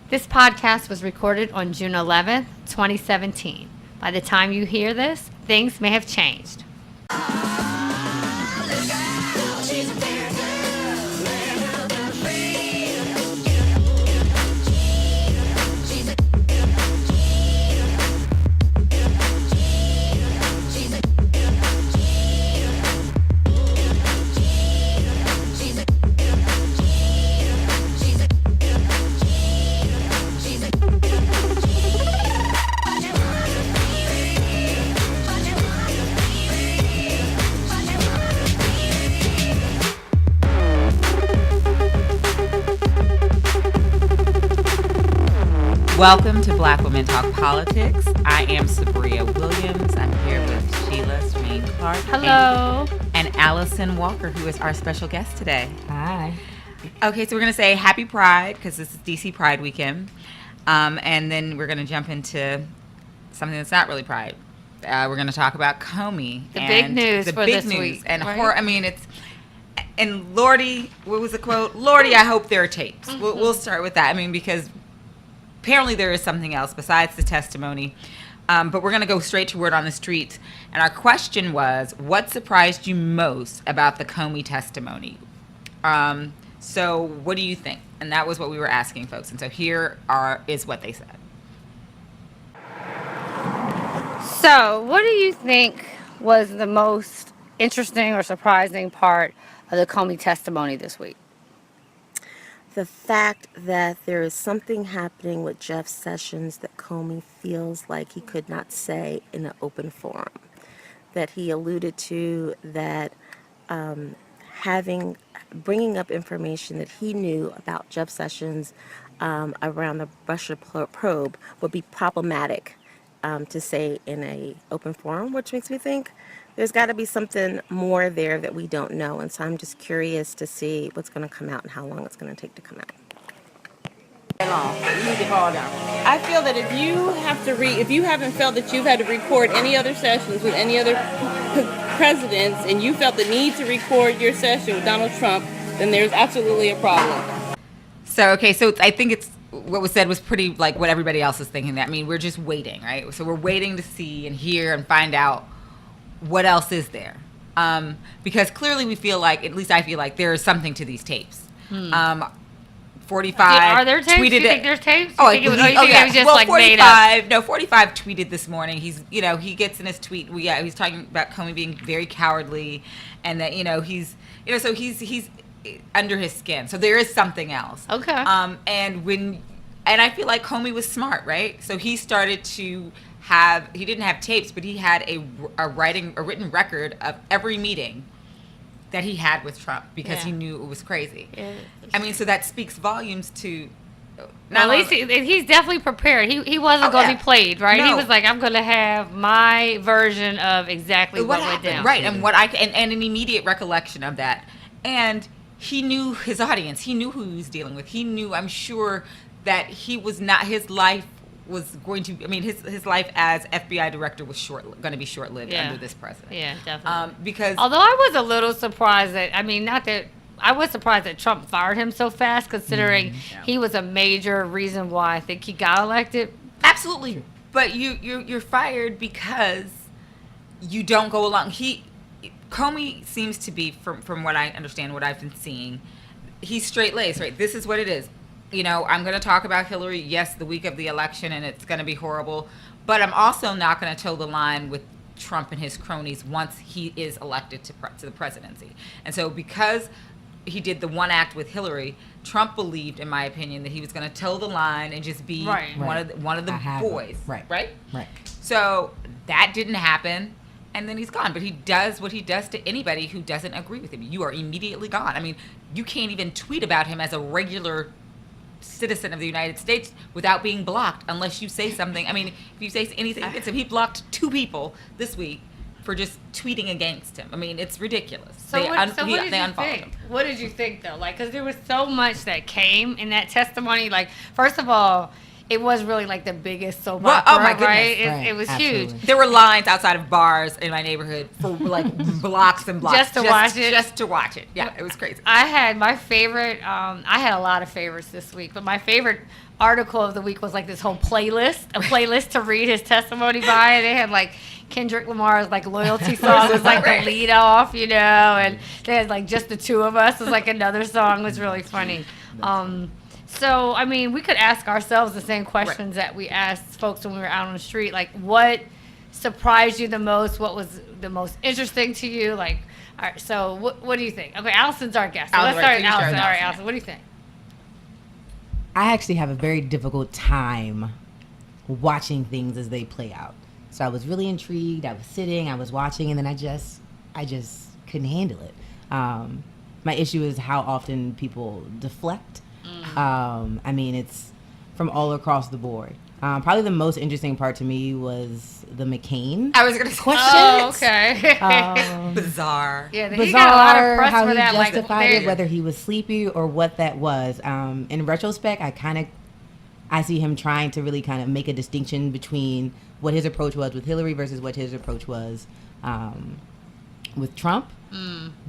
This podcast was recorded on June 11th, 2017. By the time you hear this, things may have changed. Welcome to Black Women Talk Politics. I am Sabria Williams. I'm here with Sheila Swain Clark. Hello. And Alison Walker, who is our special guest today. Hi. Okay, so we're going to say Happy Pride because this is DC Pride weekend. And then we're going to jump into something that's not really Pride. We're going to talk about Comey. The big news for this week. And right? And Lordy, what was the quote? Lordy, I hope there are tapes. Mm-hmm. We'll start with that. Because apparently there is something else besides the testimony. But we're going to go straight to word on the street. And our question was, what surprised you most about the Comey testimony? So what do you think? And that was what we were asking folks. And so here is what they said. So, what do you think was the most interesting or surprising part of the Comey testimony this week? The fact that there is something happening with Jeff Sessions that Comey feels like he could not say in an open forum. That he alluded to that bringing up information that he knew about Jeff Sessions around the Russia probe would be problematic to say in an open forum, which makes me think there's got to be something more there that we don't know. And so I'm just curious to see what's going to come out and how long it's going to take to come out. I feel that if you haven't felt that you've had to record any other sessions with any other presidents and you felt the need to record your session with Donald Trump, then there's absolutely a problem. So I think it's what was said was pretty like what everybody else is thinking. We're just waiting, right? So we're waiting to see and hear and find out what else is there. Because clearly we feel like, at least I feel like, there is something to these tapes. 45 are there tapes? tweeted you think there's tapes? Oh, it was just well, 45, made up? No, 45 tweeted this morning. He gets in his tweet. He's talking about Comey being very cowardly, and that he's under his skin. So there is something else. Okay. And I feel like Comey was smart, right? So he started to he didn't have tapes, but he had a written record of every meeting that he had with Trump because he knew it was crazy. Yeah. So that speaks volumes to. At least he's definitely prepared. He wasn't going to be played, right? No. He was like, I'm going to have my version of exactly what went down. Right, and and an immediate recollection of that. And he knew his audience. He knew who he was dealing with. He knew, I'm sure, that he was not, his life was going to, his life as FBI director was going to be short-lived under this president. Yeah, definitely. Because although I was a little surprised I was surprised that Trump fired him so fast, considering he was a major reason why I think he got elected. Absolutely. But you're fired because you don't go along. Comey seems to be, from what I understand, what I've been seeing, he's straight-laced, right? This is what it is. I'm going to talk about Hillary, yes, the week of the election, and it's going to be horrible. But I'm also not going to toe the line with Trump and his cronies once he is elected to the presidency. And so because he did the one act with Hillary, Trump believed, in my opinion, that he was going to toe the line and just be one of the boys. Right? So that didn't happen. And then he's gone. But he does what he does to anybody who doesn't agree with him. You are immediately gone. You can't even tweet about him as a regular citizen of the United States without being blocked unless you say something. If you say anything against him, he blocked 2 people this week for just tweeting against him. It's ridiculous. So what did you think? What did you think, though? Because there was so much that came in that testimony. First of all, it was really like the biggest soap opera, oh my goodness. right? It was Absolutely. huge. There were lines outside of bars in my neighborhood for like blocks and blocks. Just to watch it? Just to watch it. Yeah, it was crazy. I had my favorite, I had a lot of favorites this week, but my favorite article of the week was like this whole playlist to read his testimony by. And they had like Kendrick Lamar's like loyalty song was like the lead off, you know, and they had like Just the Two of Us was like another song. It was really funny. So, I mean, we could ask ourselves the same questions that we asked folks when we were out on the street. Like, what surprised you the most? What was the most interesting to you? Like, all right, so what do you think? Okay, Allison's our guest. So let's start with Allison. All right, Allison, what do you think? I actually have a very difficult time watching things as they play out. So I was really intrigued. I was sitting, I was watching, and then I just couldn't handle it. My issue is how often people deflect. I mean, it's from all across the board. Probably the most interesting part to me was the McCain. I was going to say. Oh, okay. Bizarre. Yeah, Bizarre, he got a lot of press how for he that. justified it, whether he was sleepy or what that was. In retrospect, I see him trying to really kind of make a distinction between what his approach was with Hillary versus what his approach was with Trump.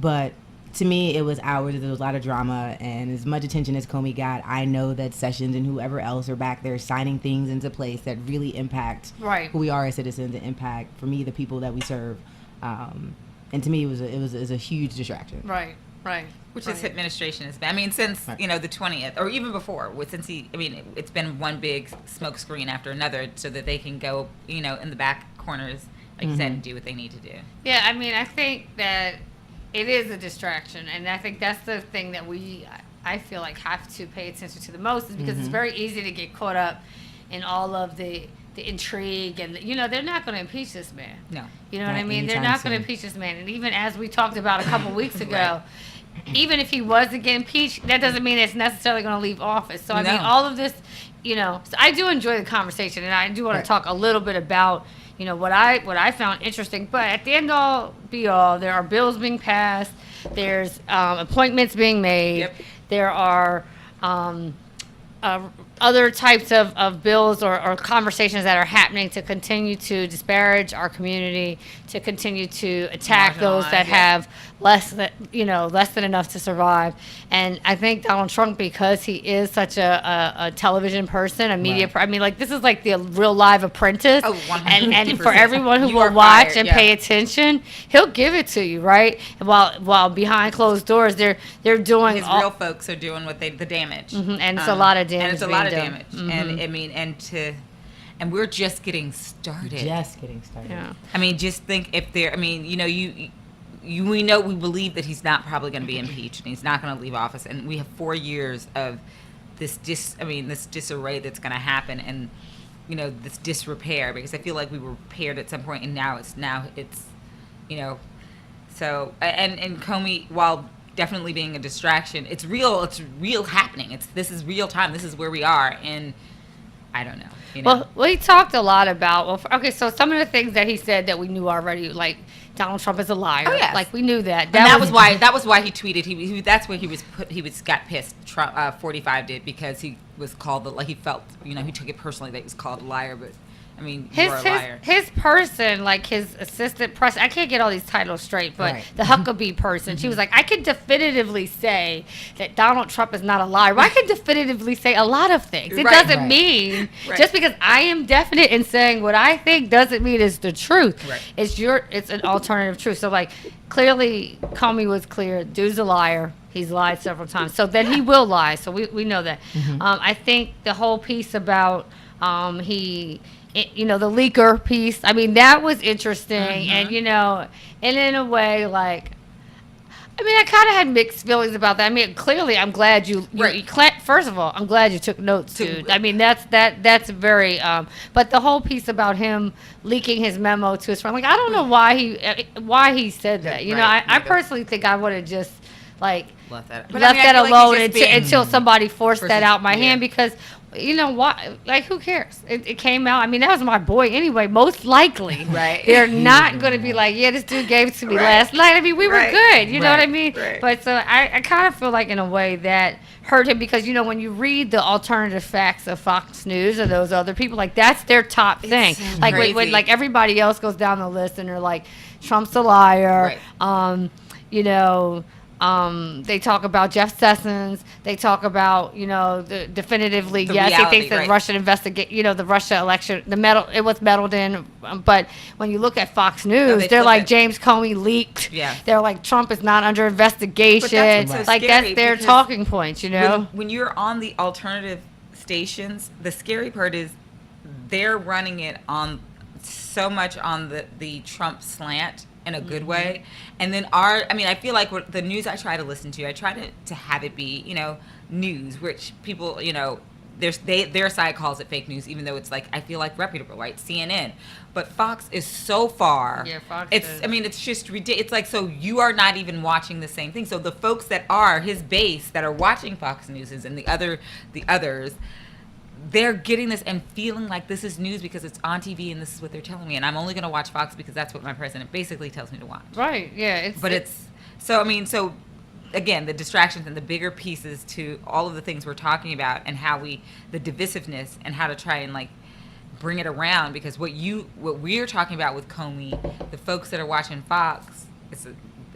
But to me, it was hours. There was a lot of drama, and as much attention as Comey got, I know that Sessions and whoever else are back there signing things into place that really impact who we are as citizens and impact, for me, the people that we serve. And to me, it was a huge distraction. Right. Which his administration has been. I mean, since, the 20th, or even before, it's been one big smoke screen after another so that they can go, in the back corners, like you said, and do what they need to do. Yeah, I mean, I think that it is a distraction, and I think that's the thing that I feel like have to pay attention to the most, is because it's very easy to get caught up in all of the intrigue, and they're not going to impeach this man. No. You know what I mean? They're not going to impeach this man. And even as we talked about a couple weeks ago, even if he was to get impeached, that doesn't mean it's necessarily going to leave office. So I mean, all of this, so I do enjoy the conversation, and I do want to talk a little bit about what I found interesting. But at the end all be all, there are bills being passed, there's appointments being made, there are other types of bills or conversations that are happening to continue to disparage our community, to continue to attack those that have less than enough to survive. And I think Donald Trump, because he is such a television person, a media, I mean, like, this is like the real live Apprentice. Oh, 100%. And for everyone who will watch and pay attention, he'll give it to you, right? And while behind closed doors, they're doing his real folks are doing the damage. And it's a lot of damage. And it's a lot of damage. And I mean, and we're just getting started. Yeah. I mean, just think if there. I mean, we believe that he's not probably going to be impeached, and he's not going to leave office, and we have 4 years of this disarray that's going to happen, and this disrepair, because I feel like we were repaired at some point, and now it's so and Comey, while definitely being a distraction, it's real happening. This is real time. This is where we are, and I don't know. Well, we talked a lot about, so some of the things that he said that we knew already, like Donald Trump is a liar. Oh, yes. Like, we knew that. That was why he tweeted. That's where he got pissed. Trump 45 did, because he was called he felt, he took it personally that he was called a liar, but I mean, you're a liar. His person, like his assistant press, I can't get all these titles straight, but the Huckabee person, she was like, I can definitively say that Donald Trump is not a liar. Well, I can definitively say a lot of things. It doesn't mean, just because I am definite in saying what I think doesn't mean it's the truth. Right. It's an alternative truth. So, like, clearly Comey was clear. Dude's a liar. He's lied several times. So then he will lie. So we know that. I think the whole piece about the leaker piece, I mean, that was interesting. And, and in a way, like, I mean, I kind of had mixed feelings about that. I mean, clearly, I'm glad you first of all, I'm glad you took notes, dude. I mean, that's very, but the whole piece about him leaking his memo to his friend, like, I don't know why he said that. I personally think I would have just, like, left that alone until somebody forced that out my hand, because why? Like, who cares? It came out. I mean, that was my boy anyway. Most likely, they're not going to be like, yeah, this dude gave it to me last night. I mean, we were good. You know what I mean? Right. But so I kind of feel like, in a way, that hurt him, because when you read the alternative facts of Fox News or those other people, like, that's their top thing. Like, when like everybody else goes down the list and they're like, Trump's a liar. They talk about Jeff Sessions. They talk about, definitively, The yes, reality, he thinks that right. Russian the Russia election, it was meddled in. But when you look at Fox News, they they're flip like, it. James Comey leaked. Yeah. They're like, Trump is not under investigation. But that's what's so like, scary, that's their because talking points, When you're on the alternative stations, the scary part is they're running it on so much on the Trump slant in a good way. And then I feel like the news I try to listen to, I try to have it be, news, which people, their side calls it fake news, even though it's like, I feel like reputable, right? CNN. But Fox is so far. Yeah, Fox It's, is. it's just ridiculous. It's like, so you are not even watching the same thing. So the folks that are his base that are watching Fox News and the others, they're getting this and feeling like this is news because it's on TV and this is what they're telling me. And I'm only going to watch Fox because that's what my president basically tells me to watch. Right, yeah. So again, the distractions and the bigger pieces to all of the things we're talking about and how the divisiveness and how to try and like bring it around, because what we're talking about with Comey, the folks that are watching Fox,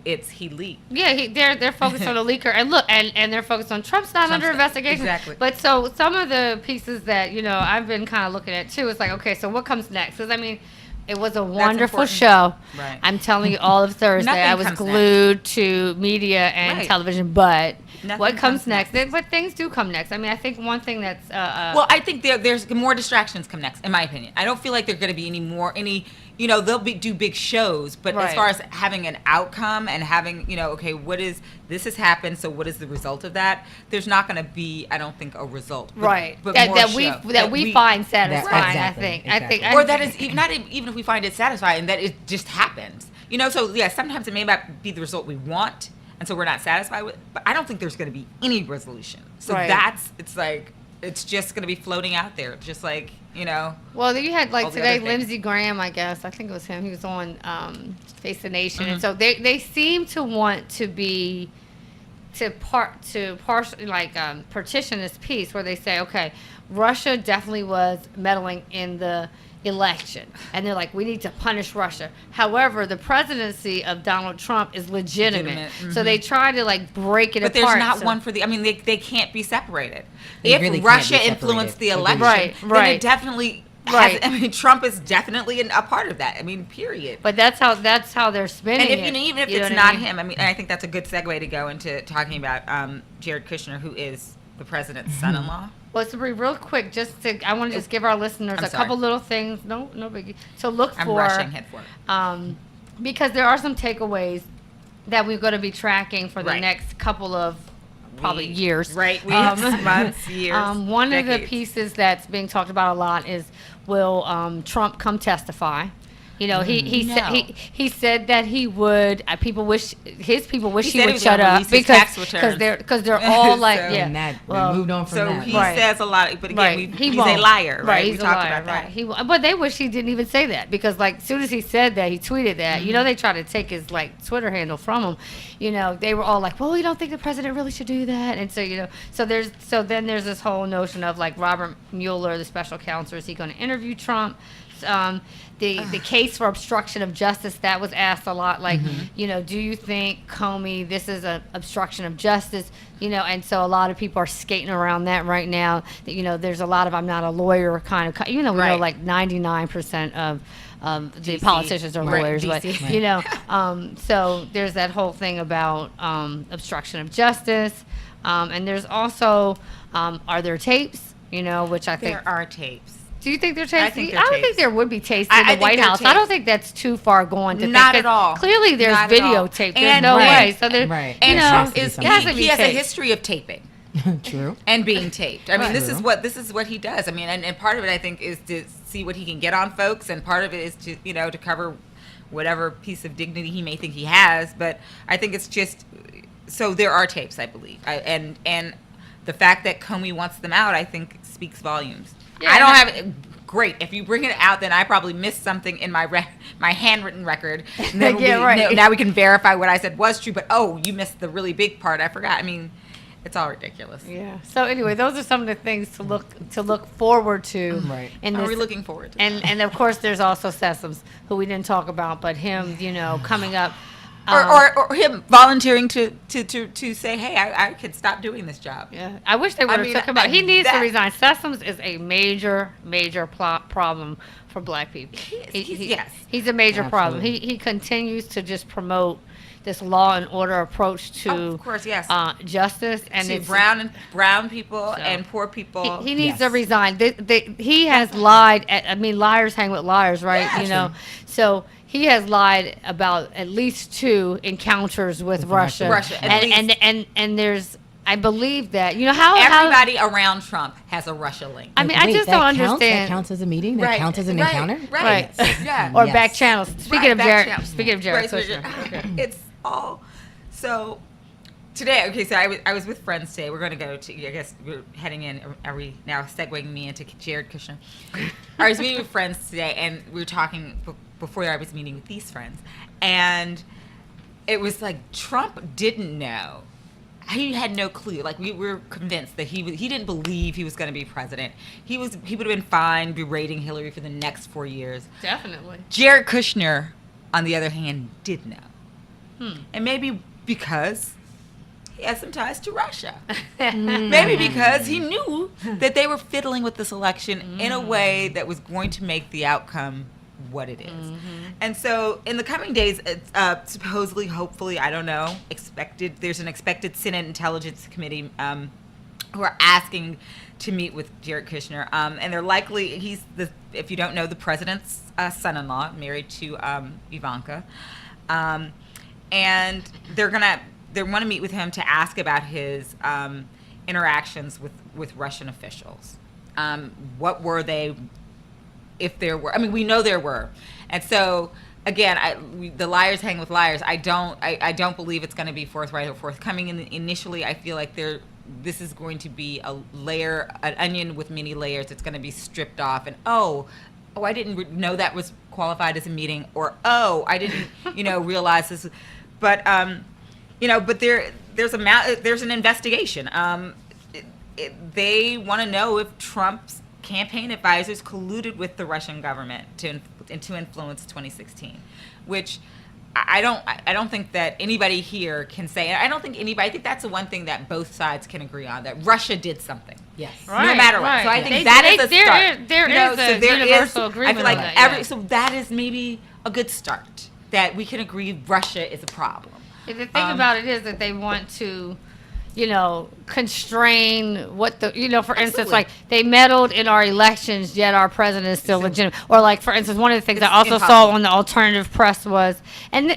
he leaked. Yeah, they're focused on the leaker, and look, and they're focused on Trump's not under investigation. Exactly. But so some of the pieces that I've been kind of looking at too is like, okay, so what comes next? Because it was a wonderful important. show. Right. I'm telling you, all of Thursday, Nothing I was comes glued to media and Right. television. But Nothing what comes comes next? next. But things do come next. I think one thing that's Well, I think there's more distractions come next, in my opinion. I don't feel like there are going to be they'll do big shows, but as Right. far as having an outcome and having, okay, this has happened, so what is the result of that? There's not going to be, I don't think, a result. right But that more that show. we find satisfying. Exactly, I think, exactly. Or that is not even if we find it satisfying, that it just happens. So yeah, sometimes it may not be the result we want, and so we're not satisfied with. But I don't think there's going to be any resolution. So Right. it's just going to be floating out there, just like Well, you had like all the today, other things. Lindsey Graham, I guess. I think it was him. He was on Face the Nation, Mm-hmm. and so they seem to want to be partition this piece where they say, okay, Russia definitely was meddling in the election, and they're like, we need to punish Russia. However, the presidency of Donald Trump is legitimate. So they try to like break it But apart. there's not So- one for the. They can't be separated. They If really can't Russia be influenced the separated. election, Right. then it definitely. Right. Trump is definitely a part of that. Period. But that's how they're spinning And it. even if You know it's what I not mean? him, and I think that's a good segue to go into talking about Jared Kushner, who is the president's son-in-law. Well, to be real quick, I want to just give our listeners I'm a sorry. couple little things. No biggie. To look I'm for. rushing head for it. Because there are some takeaways that we're going to be tracking for the Right. next couple of probably years. Right. Weeks, months, years. One of the decades. pieces that's being talked about a lot is, will Trump come testify? He No. said he said that he would. His people wish He he said would was shut gonna up release his tax because returns. they're all like So- yeah. And that Well, we moved on from So that. he Right. says a lot, but again, Right. he's won't. a liar, right? He's We a talked liar, about that. right. But they wish he didn't even say that, because like as soon as he said that, he tweeted that. They tried to take his like Twitter handle from him. They were all like, "Well, we don't think the president really should do that." And so then there's this whole notion of like Robert Mueller, the special counsel, is he going to interview Trump? The case for obstruction of justice, that was asked a lot, like, do you think, Comey, this is an obstruction of justice? And so a lot of people are skating around that right now. There's a lot of I'm not a lawyer kind of, we know Right. like 99% of the DC. politicians are Right, lawyers, but DC. so there's that whole thing about obstruction of justice, and there's also are there tapes? Which I think There are tapes. do you think they're tapes? I think they're I don't tapes. think there would be tapes I in the think White they're House. I tapes. don't think that's too far going to Not think. at all. Clearly, there's Not at all. videotape. There's And- no right. way. So there, Right. And It Trump has to be is something. he has a taped. history of taping. True. And being taped. This True. is what he does. And part of it, I think, is to see what he can get on folks, and part of it is to to cover whatever piece of dignity he may think he has. But I think it's just so there are tapes, I believe, and the fact that Comey wants them out, I think, speaks volumes. Yeah, I don't and have. Great. If you bring it out, then I probably missed something in my my handwritten record. And then Yeah, right. now we can verify what I said was true. But you missed the really big part. I forgot. It's all ridiculous. Yeah. So anyway, those are some of the things to look forward to. Right. In Are this, we looking forward to? and of course there's also Sessions, who we didn't talk about, but him, coming up or him volunteering to say, hey, I could stop doing this job. Yeah, I wish they would have took him out. He needs to resign. Sessions is a major problem for black people. He's a major problem. He continues to just promote this law and order approach to, of course, yes, justice and to brown people and poor people. He needs to resign. He has lied. Liars hang with liars, right? Yeah. So he has lied about at least 2 encounters with Russia. And there's, I believe that, how everybody around Trump has a Russia link. I just don't understand. That counts as a meeting? That counts as an encounter? Right. Yeah. Or back channels. Speaking of Jared Kushner. It's all. So today, so I was with friends today. We're going to go to, I guess we're heading in, are we now segueing me into Jared Kushner? I was meeting with friends today, and we were talking before I was meeting with these friends. And it was like Trump didn't know. He had no clue. Like, we were convinced that he didn't believe he was going to be president. He would have been fine berating Hillary for the next 4 years. Definitely. Jared Kushner, on the other hand, did know. And maybe because he has some ties to Russia. Maybe because he knew that they were fiddling with this election in a way that was going to make the outcome what it is. And so in the coming days, supposedly, hopefully, I don't know, there's an expected Senate Intelligence Committee who are asking to meet with Jared Kushner. And they're likely, if you don't know, the president's son-in-law, married to Ivanka. And they want to meet with him to ask about his interactions with Russian officials. What were they, if there were? We know there were. And so, again, the liars hang with liars. I don't believe it's going to be forthright or forthcoming. Initially, I feel like this is going to be an onion with many layers. It's going to be stripped off, and I didn't know that was qualified as a meeting, or I didn't realize this. But but there's an investigation. They want to know if Trump's campaign advisors colluded with the Russian government to influence 2016, which I don't think that anybody here can say. I think that's the one thing that both sides can agree on, that Russia did something. Yes. No matter what. So I think that is a start. There is a universal agreement. I feel like on that, so that is maybe a good start, that we can agree Russia is a problem. The thing about it is that they want to, constrain what for instance, like, they meddled in our elections, yet our president is still legitimate. Or, like, for instance, one of the things I also saw on the alternative press was, and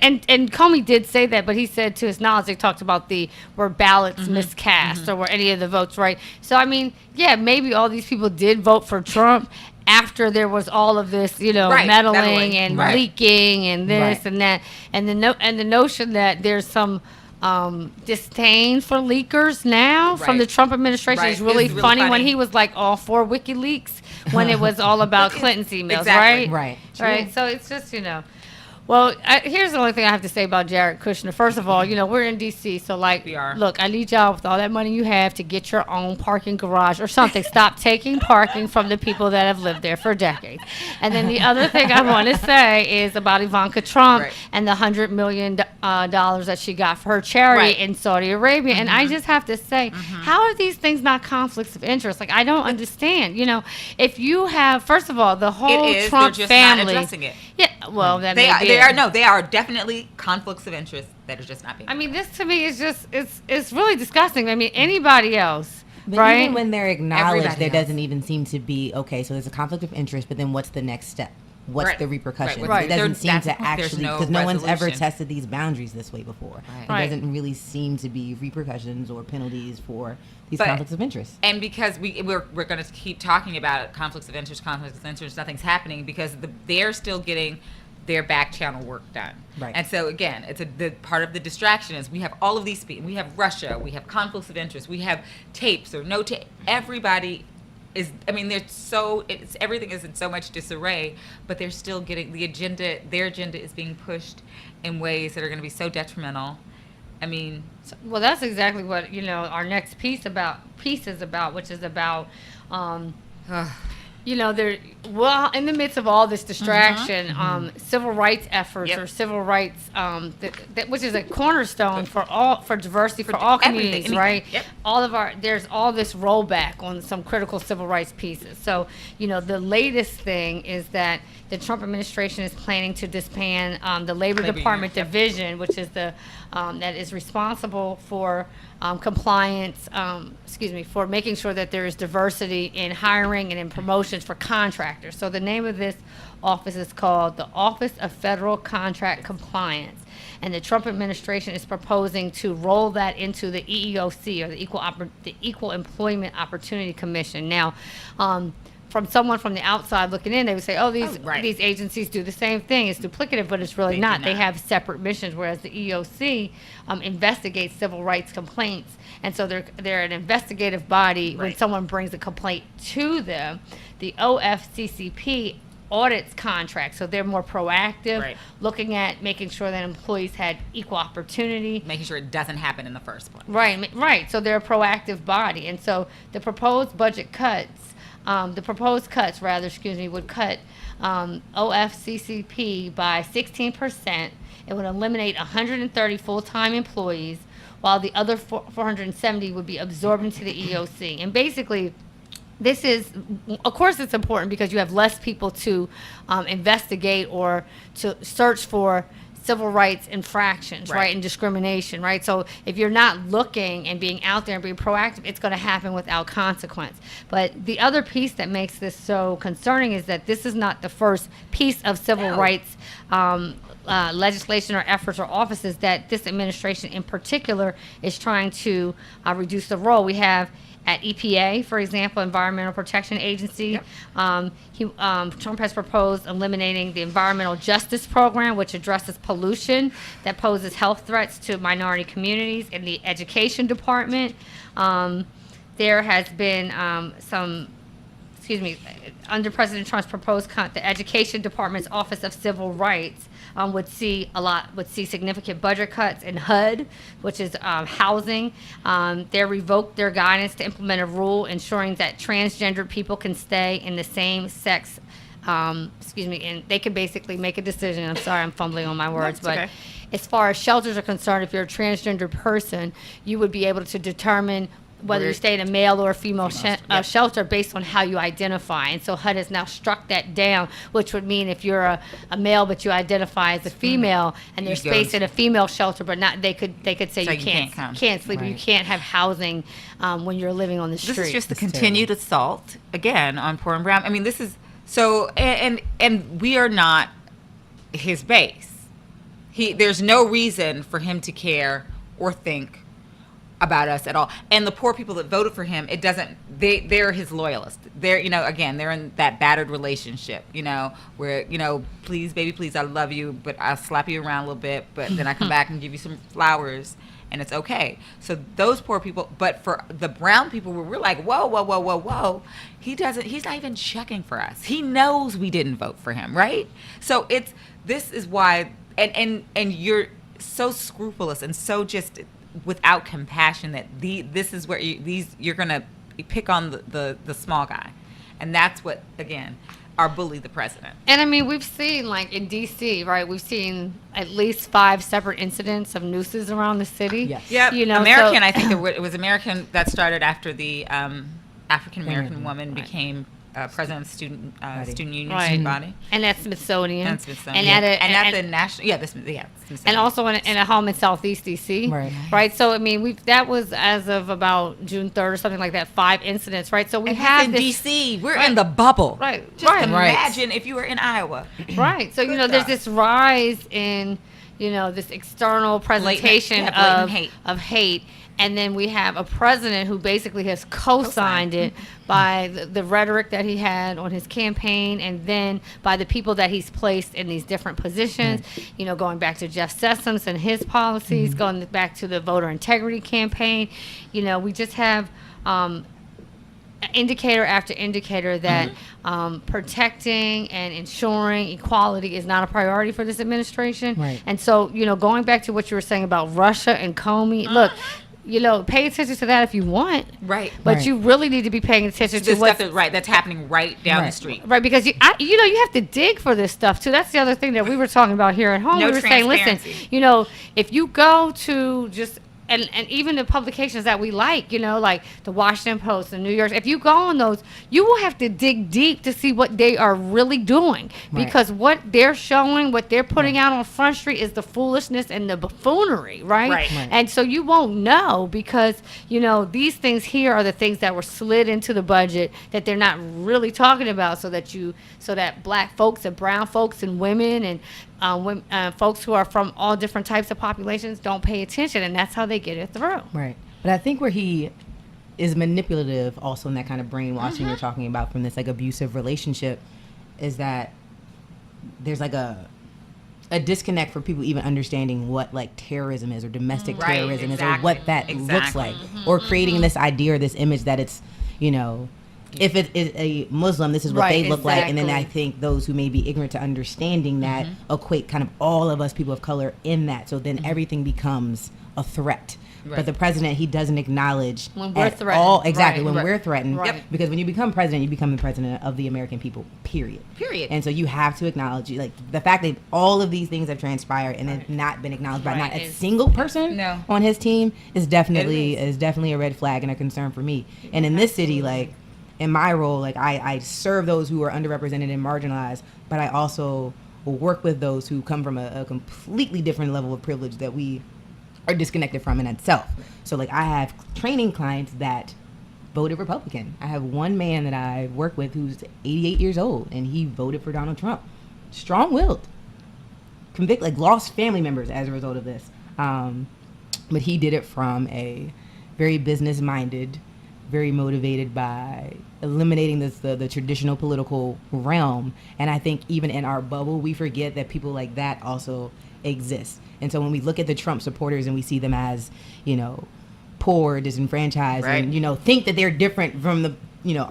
Comey did say that, but he said, to his knowledge, they talked about were ballots miscast, or were any of the votes right. So, maybe all these people did vote for Trump after there was all of this, meddling and leaking and this and that, and the notion that there's some disdain for leakers now from the Trump administration is really funny. When he was like all for WikiLeaks, when it was all about Clinton's emails, right? So it's just, Well, here's the only thing I have to say about Jared Kushner. First of all, we're in D.C., so, look, I need y'all, with all that money you have, to get your own parking garage or something. Stop taking parking from the people that have lived there for decades. And then the other thing I want to say is about Ivanka Trump and the $100 million that she got for her charity in Saudi Arabia. And I just have to say, how are these things not conflicts of interest? Like, I don't understand. If you have, first of all, the whole Trump they're just family. not addressing it. Yeah, well, that they are definitely conflicts of interest that are just not being. This to me is just it's really disgusting. Anybody else, but right? Even when they're acknowledged, Everybody there else. doesn't even seem to be okay. So there's a conflict of interest, but then what's the next step? What's the repercussions? Right. It doesn't seem to There's actually, no because no one's ever resolution. tested these boundaries this way before. Right. It doesn't really seem to be repercussions or penalties for these conflicts of interest. And because we're going to keep talking about conflicts of interest, nothing's happening because they're still getting their back channel work done. Right. And so, again, the part of the distraction is we have all of these people. We have Russia. We have conflicts of interest. We have tapes or no tape. Everybody is, everything is in so much disarray, but they're still getting their agenda is being pushed in ways that are going to be so detrimental. Well, that's exactly what our next piece is about, which is about there, well, in the midst of all this distraction, civil rights efforts or civil rights, which is a cornerstone for diversity for all communities, right? Yep. There's all this rollback on some critical civil rights pieces. So, the latest thing is that the Trump administration is planning to disband the Labor Department division, which is that is responsible for compliance, for making sure that there is diversity in hiring and in promotions for contractors. So the name of this office is called the Office of Federal Contract Compliance. And the Trump administration is proposing to roll that into the EEOC, or the Equal Employment Opportunity Commission. Now, from someone from the outside looking in, they would say, these agencies do the same thing. It's duplicative, but it's really not. They have separate missions, whereas the EEOC investigates civil rights complaints. And so they're an investigative body. When someone brings a complaint to them, the OFCCP audits contracts, so they're more proactive, looking at making sure that employees had equal opportunity, making sure it doesn't happen in the first place. Right. So they're a proactive body, and so the proposed budget cuts, would cut OFCCP by 16%. It would eliminate 130 full-time employees, while the other 470 would be absorbed into the EEOC. And basically, this is, of course, it's important because you have less people to investigate or to search for civil rights infractions, right, and discrimination, right? So if you're not looking and being out there and being proactive, it's going to happen without consequence. But the other piece that makes this so concerning is that this is not the first piece of civil rights legislation or efforts or offices that this administration in particular is trying to reduce the role. We have at EPA, for example, Environmental Protection Agency. Trump has proposed eliminating the Environmental Justice Program, which addresses pollution that poses health threats to minority communities. In the Education Department, there has been under President Trump's proposed the Education Department's Office of Civil Rights would see significant budget cuts in HUD, which is housing. They revoked their guidance to implement a rule ensuring that transgender people can stay in the same sex, and they can basically make a decision. I'm sorry, I'm fumbling on my words, but okay. As far as shelters are concerned, if you're a transgender person, you would be able to determine whether you stay in a male or a female shelter based on how you identify. And so HUD has now struck that down, which would mean if you're a male but you identify as a female and there's space in a female shelter, but not, they could say so you can't sleep, right. You can't have housing when you're living on the street. This is just the continued assault, again, on poor and brown. I mean, this is, so, and we are not his base. There's no reason for him to care or think about us at all. And the poor people that voted for him, they're his loyalists. They're, again, they're in that battered relationship, where, please, baby, please, I love you, but I'll slap you around a little bit, but then I come back and give you some flowers and it's okay. So those poor people, but for the brown people, we're like, whoa. He's not even checking for us. He knows we didn't vote for him, right? So this is why, and you're so scrupulous and so just without compassion that this is where you're gonna pick on the small guy, and that's what, again, our bully the president. And I mean, we've seen, like in DC, right? We've seen at least 5 separate incidents of nooses around the city. Yes. Yep. American. I think it was American that started after the African American woman became president of student union student body, and that's Smithsonian, and at the national, Smithsonian. And also in a home in Southeast DC, right. So I mean, that was as of about June 3rd or something like that, 5 incidents, right? So we have in DC, we're in the bubble, right? Just imagine if you were in Iowa, right? So there's this rise in this external presentation of hate. And then we have a president who basically has co-signed it by the rhetoric that he had on his campaign, and then by the people that he's placed in these different positions, going back to Jeff Sessions and his policies, going back to the voter integrity campaign. We just have indicator after indicator that protecting and ensuring equality is not a priority for this administration. Right. And so, going back to what you were saying about Russia and Comey, look, pay attention to that if you want. Right. But Right. you really need to be paying attention to The what's stuff that's happening right down the street. right, because you have to dig for this stuff too. That's the other thing that we were talking about here at home. No We were saying, listen, transparency. if you go to just and even the publications that we like, like the Washington Post, the New York, if you go on those, you will have to dig deep to see what they are really doing. Right. Because what they're showing, what they're putting out on Front Street is the foolishness and the buffoonery, right? Right. And so you won't know because, these things here are the things that were slid into the budget that they're not really talking about so that black folks and brown folks and women and folks who are from all different types of populations don't pay attention, and that's how they get it through. Right. But I think where he is manipulative also in that kind of brainwashing you're talking about from this like abusive relationship is that there's like a disconnect for people even understanding what like terrorism is or domestic Right, terrorism is or exactly, what that looks exactly. like or creating this idea or this image that it's, if it is a Muslim, this is what Right, they look like. And then I exactly. think those who may be ignorant to understanding that equate kind of all of us people of color in that. So then everything becomes a threat. Right. But the president, he doesn't acknowledge When we're at threatened. all, exactly, Right. when we're threatened. Right. Yep. Because when you become president, you become the president of the American people, period. Period. And so you have to acknowledge, like, the fact that all of these things have transpired and have not been acknowledged by not a single person No. on his team is definitely It is definitely a red flag and a concern for me. And in this city, like, in my role, like, I serve those who are underrepresented and marginalized, but I also will work with those who come from a completely different level of privilege that we are disconnected from in itself. So, like, I have training clients that voted Republican. I have one man that I work with who's 88 years old, and he voted for Donald Trump. Strong-willed. Lost family members as a result of this. But he did it from a very business-minded, very motivated by eliminating the traditional political realm. And I think even in our bubble, we forget that people like that also exist. And so when we look at the Trump supporters and we see them as, poor, disenfranchised, Right. and, think that they're different from the,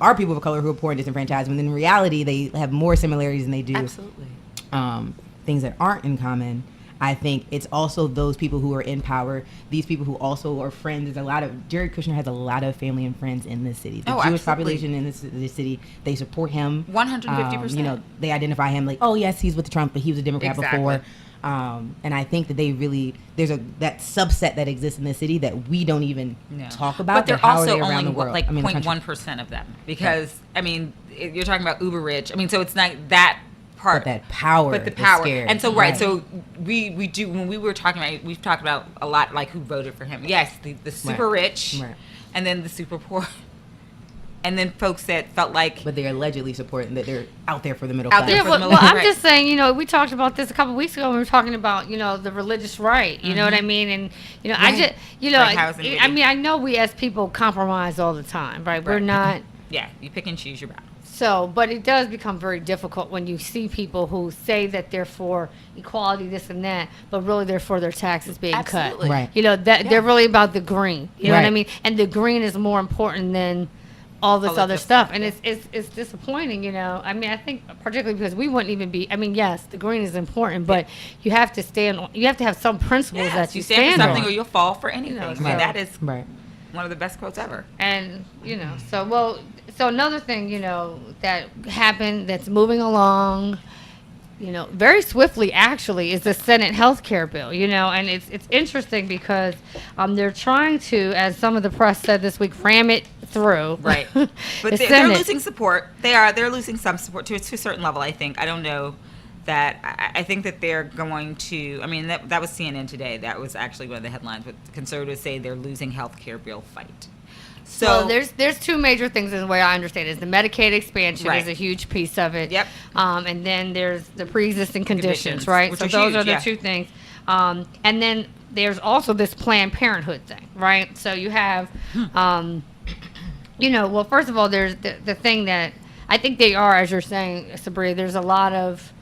our people of color who are poor and disenfranchised, when in reality they have more similarities than they do Absolutely. things that aren't in common. I think it's also those people who are in power, these people who also are friends. There's Jared Kushner has a lot of family and friends in this city. The Jewish absolutely. population in this city, they support him. 150%. They identify him like, oh yes, he's with Trump, but he was a Democrat Exactly. before. And I think that there's that subset that exists in the city that we don't even talk about. But they're how are also they around only the world? like the country. 0.1% of them because you're talking about uber rich. So it's not that part. But that power. But the is power. scary. And so so we do when we were talking about we've talked about a lot like who voted for him. Yes, the super rich, Right. and then the super poor. And then folks that felt like... But they allegedly support that they're out there for the middle Out class. there Yeah, for the well, I'm right. just saying, we talked about this a couple weeks ago when we were talking about, the religious right. You know what I mean? And, I Right. just, Like housing, I know we as people compromise all the time, right? We're Right. not. Yeah, you pick and choose your battles. So, but it does become very difficult when you see people who say that they're for equality, this and that, but really they're for their taxes being Absolutely. cut. Right. They're really about the green. You know what I Right. mean? And the green is more important than all this All of other this stuff. stuff, And yeah. it's disappointing, I think particularly because we wouldn't even be, yes, the green is important, but you have to you have to have some principles Yes, that you you stand for stand something on. or you'll fall for anything. Right. And that is Right. one of the best quotes ever. And, so another thing, that happened that's moving along, very swiftly actually is the Senate health care bill, and it's interesting because they're trying to, as some of the press said this week, ram it through. Right. But The they're Senate. losing support. They're losing some support to a certain level, I think. I don't know that. I think that they're going to, that was CNN today. That was actually one of the headlines. But conservatives say they're losing health care bill fight. So Well, there's two major things in the way I understand it. Is the Medicaid expansion Right. is a huge piece of it. Yep. And then there's the pre-existing conditions, Conditions, right? which So are those huge, are the yeah. two things. And then there's also this Planned Parenthood thing, right? So you have, well, first of all, there's the thing that I think they are, as you're saying, Sabrina, there's a lot of,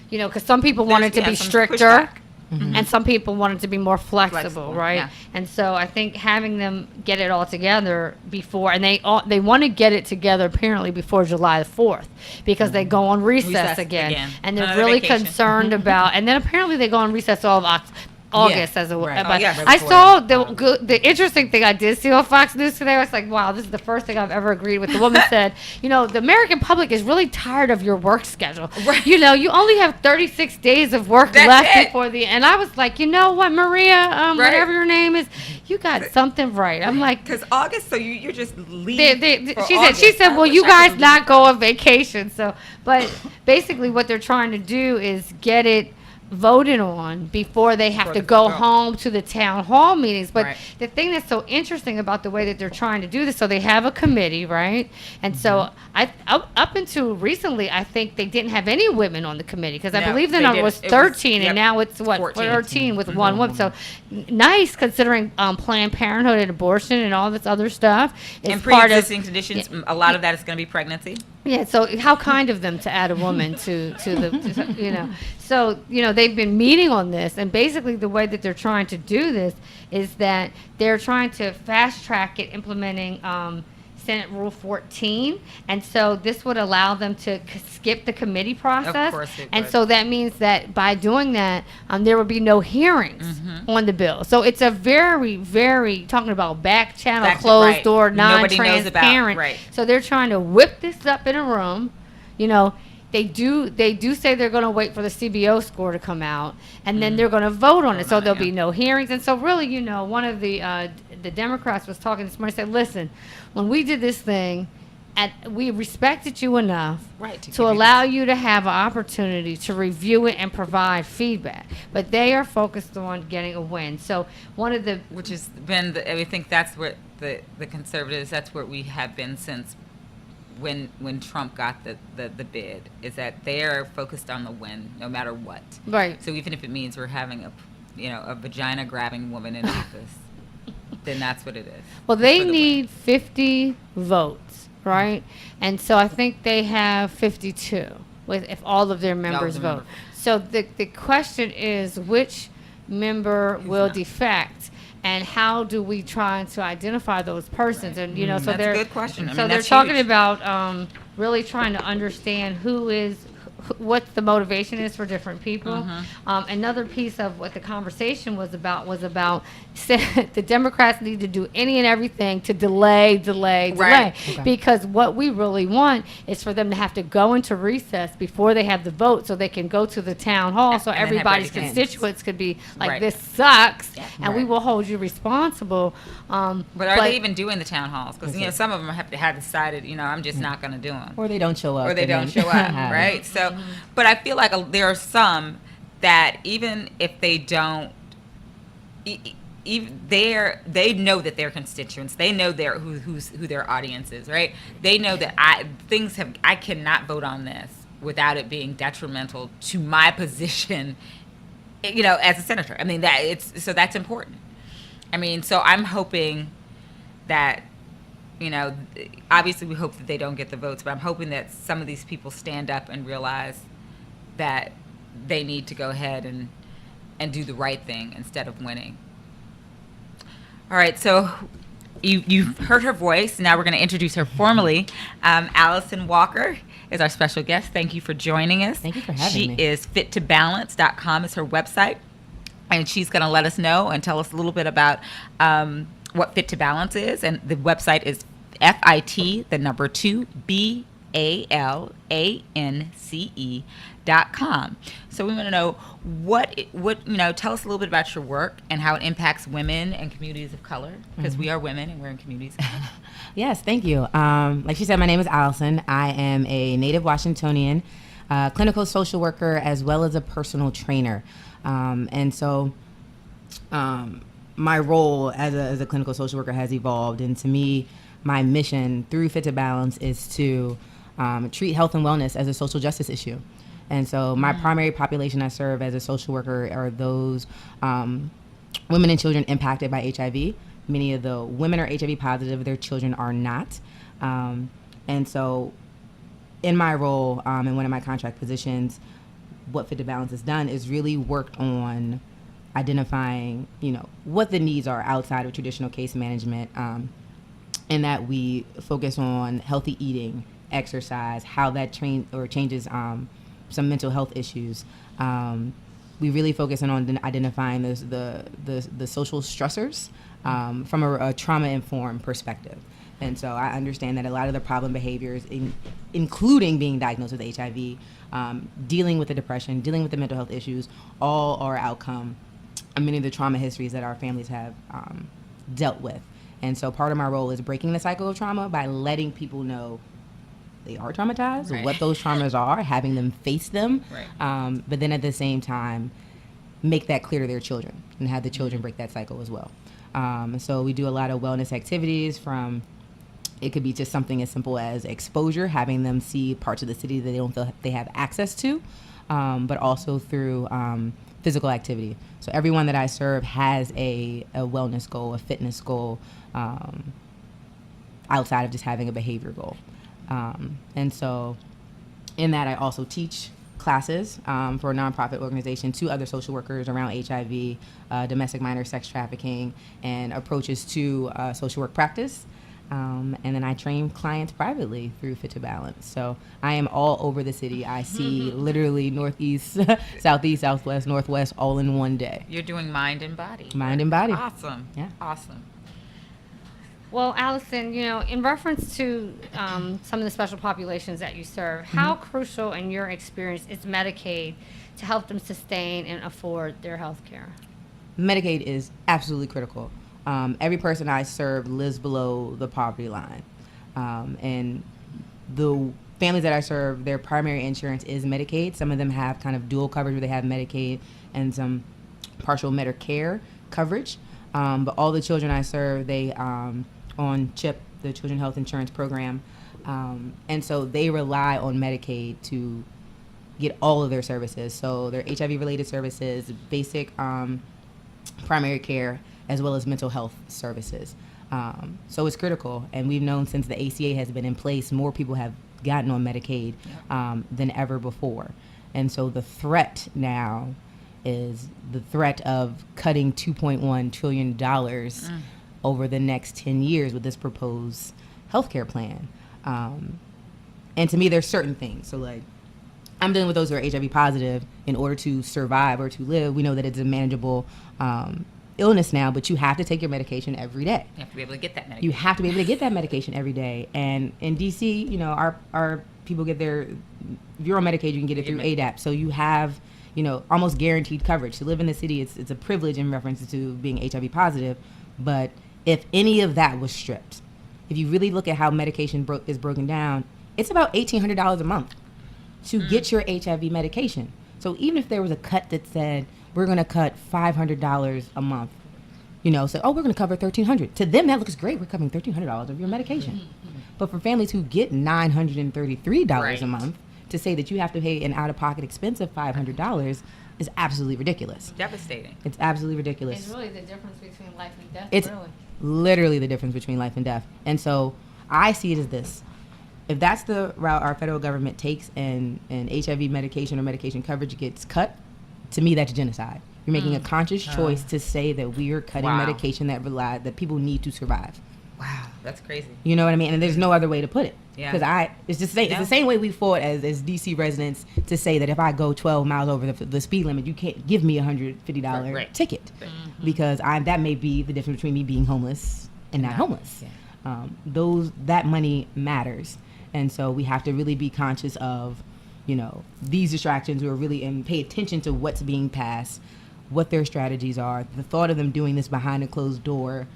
because some people want it to be some stricter. pushback. And some people want it to be more flexible, right? yeah. And so I think having them get it all together before, and they want to get it together apparently before July the 4th, because they go on recess Recess again. again. And they're Another really vacation. concerned about, and then apparently they go on recess all August as a. right. But yeah, right I before saw that. the interesting thing I did see on Fox News today. I was like, wow, this is the first thing I've ever agreed with. The woman said, the American public is really tired of your work schedule. Right. You only have 36 days of work That's left it. before the. And I was like, you know what, Maria, whatever your name is, you got something right. I'm like. Because August, so you're just leaving. She said, well, you guys not go on vacation. So, but basically what they're trying to do is get it voted on before they have to go home to the town hall meetings. But Right. the thing that's so interesting about the way that they're trying to do this, so they have a committee, right? And so up until recently, I think they didn't have any women on the committee because I No, believe the they number didn't. was It 13, was, and now it's 14. 13 with one woman. So nice considering Planned Parenthood and abortion and all this other stuff. It's And part of pre-existing conditions, a lot of that is going to be pregnancy. yeah, so how kind of them to add a woman to the, So, they've been meeting on this, and basically the way that they're trying to do this is that they're trying to fast track it, implementing Senate Rule 14, and so this would allow them to skip the committee process. course it and would. so that means that by doing that, there would be no hearings on the bill. So it's a very, very, talking about back channel, closed right. door, Nobody knows about, non-transparent. right. So they're trying to whip this up in a room. They do say they're going to wait for the CBO score to come out, and then they're going to vote on it. So there'll be no hearings. And so really, one of the Democrats was talking this morning, said, listen, when we did this thing, we respected you enough Right, to to give you allow you to have an opportunity to review it and provide feedback. But they are focused on getting a win. So one of the... Which has been, I think that's what the conservatives, that's where we have been since when Trump got the bid, is that they're focused on the win no matter what. Right. So even if it means we're having a vagina grabbing woman in office, then that's what it is. Well, they For the need 50 votes, right? And so I think they have 52 if all of their members the vote. members. So the question is, which member will defect? And how do we try to identify those persons? And so That's a they're good question. I So mean, they're that's talking huge. about really trying to understand what the motivation is for different people. Another piece of what the conversation was about said the Democrats need to do any and everything to delay, Right. Okay. because what we really want is for them to have to go into recess before they have the vote, so they can go to the town hall, so And then have everybody's everything. constituents could be like, Right. this sucks, and we Right. will hold you responsible. But are they even doing the town halls? Because some of them have decided, I'm just not going to do them. Or they don't show up. Or they and don't then- show up, right? So, but I feel like there are some that even if they don't, even they know that their constituents, they know who their audience is, right? They know that I cannot vote on this without it being detrimental to my position, as a senator. I mean, that's important. I mean, so I'm hoping that, obviously we hope that they don't get the votes, but I'm hoping that some of these people stand up and realize that they need to go ahead and do the right thing instead of winning. All right, so you've heard her voice. Now we're going to introduce her formally. Alison Walker is our special guest. Thank you for joining us. Thank you for having me. She is fittobalance.com is her website, and she's going to let us know and tell us a little bit about what Fit to Balance is. And the website is FIT2BALANCE.com. So we want to know what tell us a little bit about your work and how it impacts women and communities of color, because we are women and we're in communities of color. Yes, thank you. Like she said, my name is Alison. I am a native Washingtonian, clinical social worker, as well as a personal trainer. And so my role as a clinical social worker has evolved. And to me, my mission through Fit to Balance is to treat health and wellness as a social justice issue. And so my primary population I serve as a social worker are those women and children impacted by HIV. Many of the women are HIV positive, their children are not. And so in my role, in one of my contract positions, what Fit to Balance has done is really worked on identifying, what the needs are outside of traditional case management, and that we focus on healthy eating, exercise, how that changes some mental health issues, we really focus on identifying the social stressors from a trauma-informed perspective. And so I understand that a lot of the problem behaviors, including being diagnosed with HIV, dealing with the depression, dealing with the mental health issues, all are outcome of many of the trauma histories that our families have dealt with. And so part of my role is breaking the cycle of trauma by letting people know they are traumatized, Right. what those traumas are, having them face them, Right. but then at the same time, make that clear to their children and have the children break that cycle as well. So we do a lot of wellness activities it could be just something as simple as exposure, having them see parts of the city that they don't feel they have access to, but also through physical activity. So everyone that I serve has a wellness goal, a fitness goal, outside of just having a behavior goal. And so in that, I also teach classes for a nonprofit organization to other social workers around HIV, domestic minor sex trafficking, and approaches to social work practice. And then I train clients privately through Fit to Balance. So I am all over the city. I see literally northeast, southeast, southwest, northwest, all in one day. You're doing mind and body. Mind and body. Awesome. Yeah. Awesome. Well, Alison, in reference to some of the special populations that you serve, how crucial in your experience is Medicaid to help them sustain and afford their health care? Medicaid is absolutely critical. Every person I serve lives below the poverty line. And the families that I serve, their primary insurance is Medicaid. Some of them have kind of dual coverage where they have Medicaid and some partial Medicare coverage. But all the children I serve, they on CHIP, the Children Health Insurance Program. And so they rely on Medicaid to get all of their services. So their HIV-related services, basic primary care, as well as mental health services. So it's critical. And we've known since the ACA has been in place, more people have gotten on Medicaid than ever before. And so the threat now is the threat of cutting $2.1 trillion over the next 10 years with this proposed healthcare plan. And to me, there's certain things. So like, I'm dealing with those who are HIV positive. In order to survive or to live, we know that it's a manageable illness now, but you have to take your medication every day. You have to be able to get that medication. You have to be able to get that medication every day. And in DC, our people get if you're on Medicaid, you can get it through ADAP. So you have, almost guaranteed coverage. To live in the city, it's a privilege in reference to being HIV positive. But if any of that was stripped, if you really look at how medication is broken down, it's about $1,800 a month to get your HIV medication. So even if there was a cut that said, we're going to cut $500 a month, so, we're going to cover $1,300. To them, that looks great. We're covering $1,300 of your medication. But for families who get $933 a month, to say that you have to pay an out-of-pocket expense of $500 is absolutely ridiculous. Devastating. It's absolutely ridiculous. It's really the difference between life and death, It's really. literally the difference between life and death. And so I see it as this. If that's the route our federal government takes and HIV medication or medication coverage gets cut, to me, that's genocide. You're making a conscious choice to say that we are cutting medication that people need to survive. Wow, that's crazy. You know what I mean? And there's no other way to put it. Yeah. Because it's the same way we fought as DC residents to say that if I go 12 miles over the speed limit, you can't give me a $150 ticket. Because that may be the difference between me being homeless and not homeless. Yeah. That money matters. And so we have to really be conscious of, these distractions or really and pay attention to what's being passed, what their strategies are. The thought of them doing this behind a closed door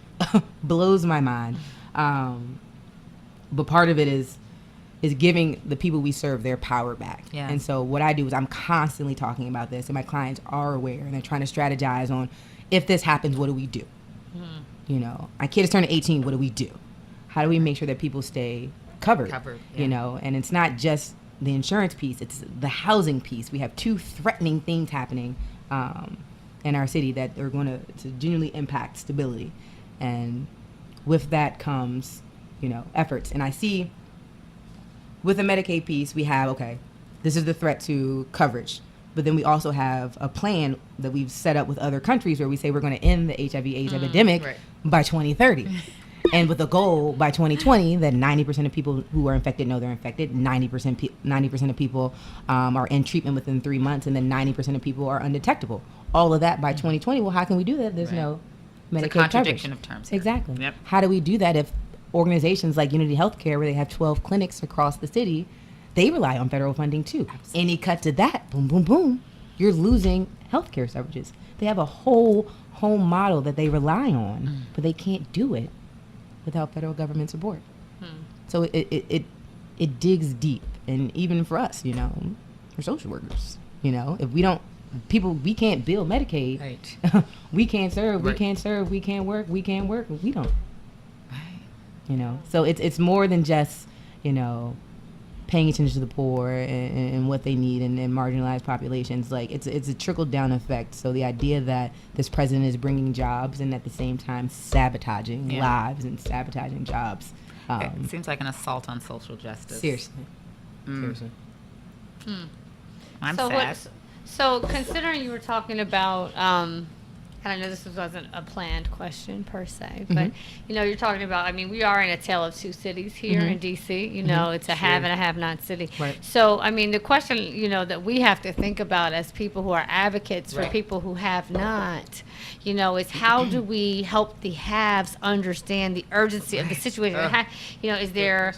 blows my mind. But part of it is giving the people we serve their power back. Yeah. And so what I do is I'm constantly talking about this, and my clients are aware, and they're trying to strategize on, if this happens, what do we do? My kid is turning 18, what do we do? How do we make sure that people stay covered? And it's not just the insurance piece, it's the housing piece. We have two threatening things happening in our city that are going to genuinely impact stability. And with that comes, efforts. And I see with the Medicaid piece, we have, this is the threat to coverage. But then we also have a plan that we've set up with other countries where we say we're going to end the HIV/AIDS epidemic by 2030. And with a goal by 2020 that 90% of people who are infected know they're infected, 90% of people are in treatment within 3 months, and then 90% of people are undetectable. All of that by 2020. Well, how can we do that? There's no Medicaid It's a contradiction coverage. of terms here. Exactly. Yep. How do we do that if organizations like Unity Healthcare, where they have 12 clinics across the city, they rely on federal funding too? Absolutely. Any cut to that, boom, boom, boom, you're losing healthcare coverages. They have a whole home model that they rely on, but they can't do it without federal government support. So it digs deep, and even for us, you know, we're social workers. You know, if we don't, we can't bill Medicaid. Right. We can't serve. Right. We can't serve. We can't work. We can't work. We don't. Right. You know, so it's more than just, you know, paying attention to the poor and what they need and marginalized populations. Like it's a trickle down effect. So the idea that this president is bringing jobs and at the same time sabotaging lives and sabotaging jobs. It seems like an assault on social justice. Seriously. Seriously. I'm So sad. So considering you were talking about, and I know this wasn't a planned question per se, but you know, you're talking about. I mean, we are in a tale of two cities here in DC. You know, it's a have and a have-not city. Right. So I mean, the question, you know, that we have to think about as people who are advocates for people who have not, you know, is how do we help the haves understand the urgency of the situation? You know, is there.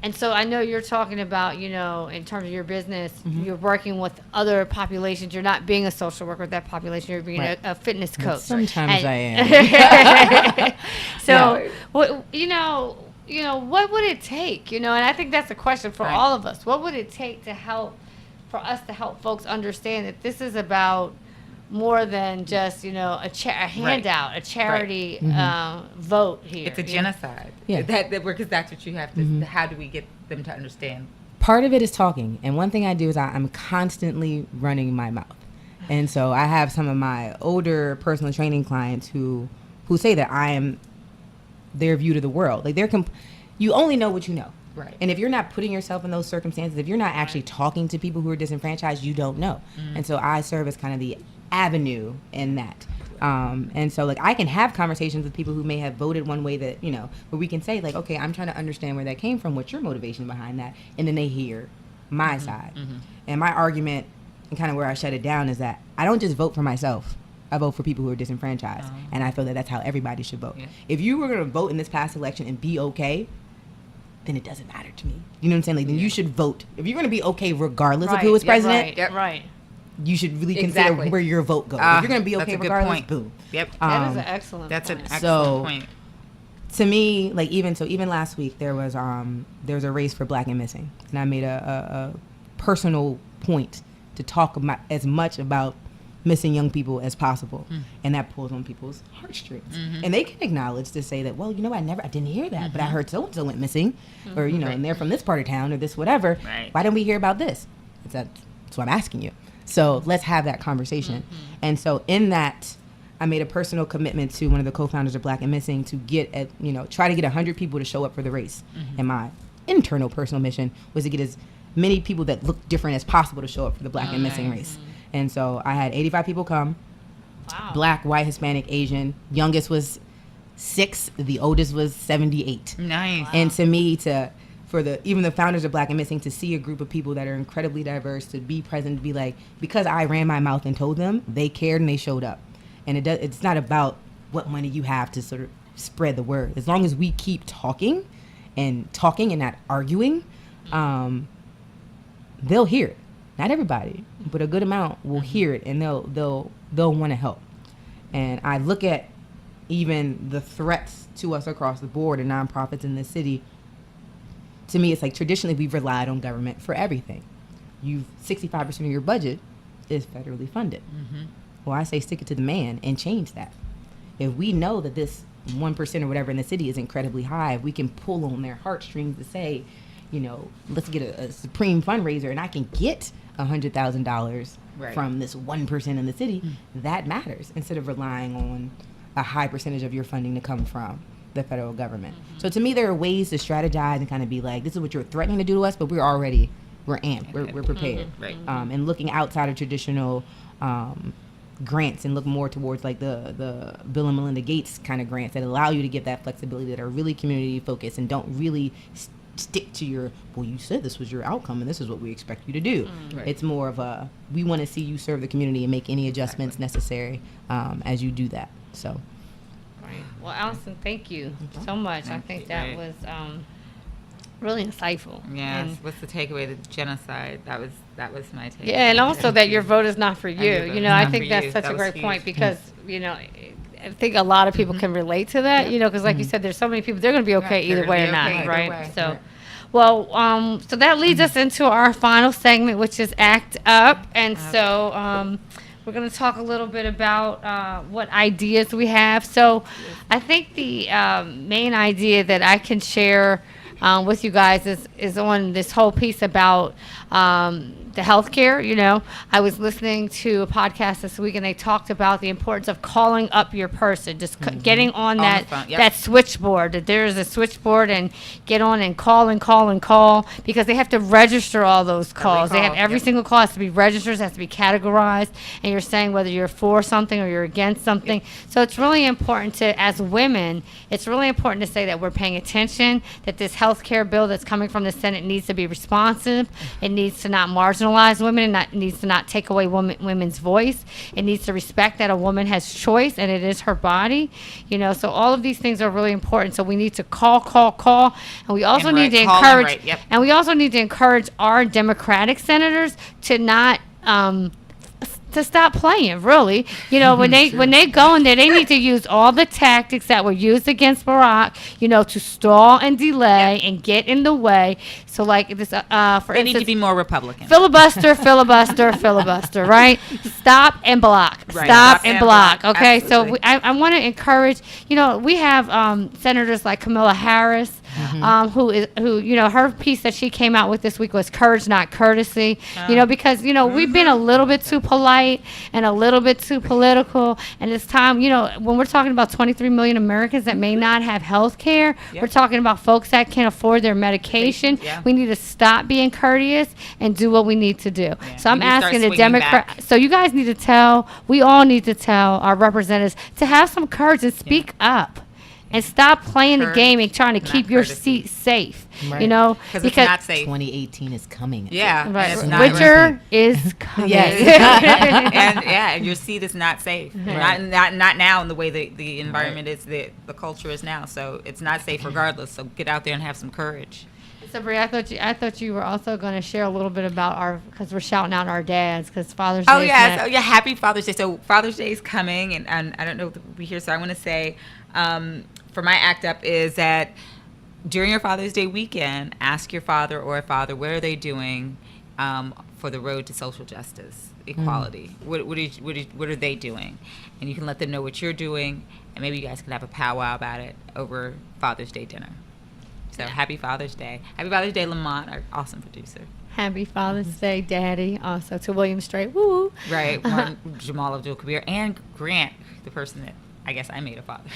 And so I know you're talking about, you know, in terms of your business, you're working with other populations. You're not being a social worker with that population. You're being a fitness coach. Sometimes I am. So, what, you know, what would it take? You know, and I think that's a question for all of us. What would it take to help folks understand that this is about more than just, you know, a handout, a charity vote here. It's a genocide. Yeah. Because that's what you have to. How do we get them to understand? Part of it is talking, and one thing I do is I'm constantly running my mouth, and so I have some of my older personal training clients who say that I am their view to the world. Like you only know what you know. Right. And if you're not putting yourself in those circumstances, if you're not actually talking to people who are disenfranchised, you don't know. And so I serve as kind of the avenue in that. And so like I can have conversations with people who may have voted one way that, you know, where we can say like, okay, I'm trying to understand where that came from. What's your motivation behind that? And then they hear my side. And my argument and kind of where I shut it down is that I don't just vote for myself. I vote for people who are disenfranchised. And I feel that that's how everybody should vote. Yeah. If you were going to vote in this past election and be okay, then it doesn't matter to me. You know what I'm saying? Like, then you should vote. If you're going to be okay regardless of who is president, Right. you should really consider where your vote goes. If you're going to be okay regardless, boom. Yep. That is an excellent That's point. an excellent point. To me, like even last week, there was a race for Black and Missing, and I made a personal point to talk about as much about missing young people as possible, and that pulls on people's heartstrings. And they can acknowledge to say that, well, you know, I didn't hear that, but I heard so and so went missing, or you know, and they're from this part of town or this whatever. Right. Why didn't we hear about this? That's what I'm asking you. So let's have that conversation. And so in that, I made a personal commitment to one of the co-founders of Black and Missing to try to get 100 people to show up for the race. And my internal personal mission was to get as many people that look different as possible to show up for the Black and Missing race. And so I had 85 people come. Wow. Black, white, Hispanic, Asian. Youngest was 6. The oldest was 78. Nice. Wow. And to me, even the founders of Black and Missing, to see a group of people that are incredibly diverse, to be present, to be like, because I ran my mouth and told them, they cared and they showed up. And it's not about what money you have to sort of spread the word. As long as we keep talking and not arguing, they'll hear it. Not everybody, but a good amount will hear it, and they'll want to help. And I look at even the threats to us across the board and nonprofits in this city. To me, it's like traditionally we've relied on government for everything. 65% of your budget is federally funded. Well, I say stick it to the man and change that. If we know that this 1% or whatever in the city is incredibly high, if we can pull on their heartstrings to say, you know, let's get a supreme fundraiser and I can get $100,000 from this 1% in the city, that matters, instead of relying on a high percentage of your funding to come from the federal government. So to me, there are ways to strategize and kind of be like, this is what you're threatening to do to us, but we're amped, we're prepared. Right. And looking outside of traditional grants and look more towards like the Bill and Melinda Gates kind of grants that allow you to give that flexibility, that are really community focused and don't really stick to your, well, you said this was your outcome and this is what we expect you to do. Right. It's more of a, we want to see you serve the community and make any adjustments necessary as you do that. So. Right. Well, Alison, thank you so much. I think that was really insightful. Yeah. And, What's the takeaway? The genocide. That was my takeaway. yeah, and also that your vote is not for you. your vote You is know, I not think for that's you. such That a was great huge. point because, you know, I think a lot of people can relate to that, you know, because like you said, there's so many people, they're going to be okay They're either gonna way be or not, okay either right? way. So, well, so that leads us into our final segment, which is Act Up. And so we're going to talk a little bit about what ideas we have. So I think the main idea that I can share with you guys is on this whole piece about the healthcare. You know, I was listening to a podcast this week and they talked about the importance of calling up your person, just getting on the that phone, yep. that switchboard, that there is a switchboard, and get on and call because they have to register all those calls. They have call, every yep. single call has to be registered, has to be categorized, and you're saying whether you're for something or you're against something. So it's really important to, as women, it's really important to say that we're paying attention, that this health care bill that's coming from the Senate needs to be responsive. It needs to not marginalize women, and needs to not take away women's voice. It needs to respect that a woman has choice and it is her body. You know, so all of these things are really important. So we need to call, and we also And need to call and encourage, write, yep. and we also need to encourage our Democratic senators to not to stop playing, really. You know, when they go in there, they need to use all the tactics that were used against Barack, you know, to stall and delay and get in the way. So like this, for They need instance, to be more Republican. filibuster, right? Stop and block. Right. Stop and block. Okay, Absolutely. so I want to encourage. You know, we have senators like Kamala Harris, who you know, her piece that she came out with this week was courage, not courtesy. You know, because you know we've been a little bit too polite and a little bit too political, and it's time. You know, when we're talking about 23 million Americans that may not have health care, Yep. we're talking about folks that can't afford their medication. Yeah. We need to stop being courteous and do what we need to do. So I'm We need to start asking the swinging Democrat. back. So you guys need to tell. We all need to tell our representatives to have some courage and speak up. And stop playing the Courage, game and trying to not keep your courtesy. seat safe. Right. You know, Because it's not safe. 2018 is coming. Yeah. and right. it's not Winter is coming. Yes. and your seat is not safe. Not now in the way the environment is, the culture is now. So it's not safe regardless. So get out there and have some courage. So Bree, I thought you were also going to share a little bit about because we're shouting out our dads because Father's Day. Oh yeah, happy Father's Day. So Father's Day is coming, and I don't know if we'll be here. So I want to say, for my Act Up is that during your Father's Day weekend, ask your father or a father what are they doing for the road to social justice, equality. What are they doing? And you can let them know what you're doing, and maybe you guys can have a powwow about it over Father's Day dinner. So happy Father's Day. Happy Father's Day, Lamont, our awesome producer. Happy Father's Day, Daddy. Also to William Strait. Woo. Right, Martin, Jamal Abdul-Kabir, and Grant, the person that I guess I made a father.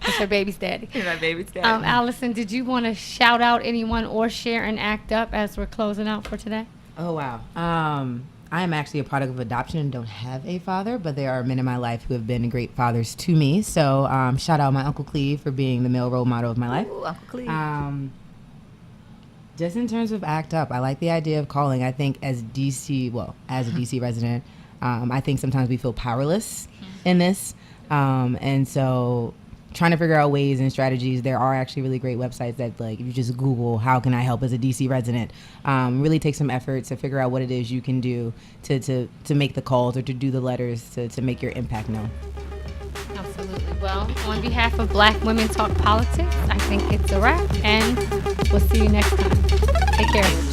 It's your baby's daddy. My baby's dad. Allison, did you want to shout out anyone or share an Act Up as we're closing out for today? Oh, wow. I am actually a product of adoption and don't have a father, but there are men in my life who have been great fathers to me. So shout out my Uncle Cleve for being the male role model of my life. Ooh, Uncle Cleve. Just in terms of Act Up, I like the idea of calling. I think as a DC resident, I think sometimes we feel powerless in this. And so trying to figure out ways and strategies. There are actually really great websites that, like, if you just Google how can I help as a DC resident, really take some effort to figure out what it is you can do to make the calls or to do the letters to make your impact known. Absolutely. Well, on behalf of Black Women Talk Politics, I think it's a wrap, and we'll see you next time. Take care.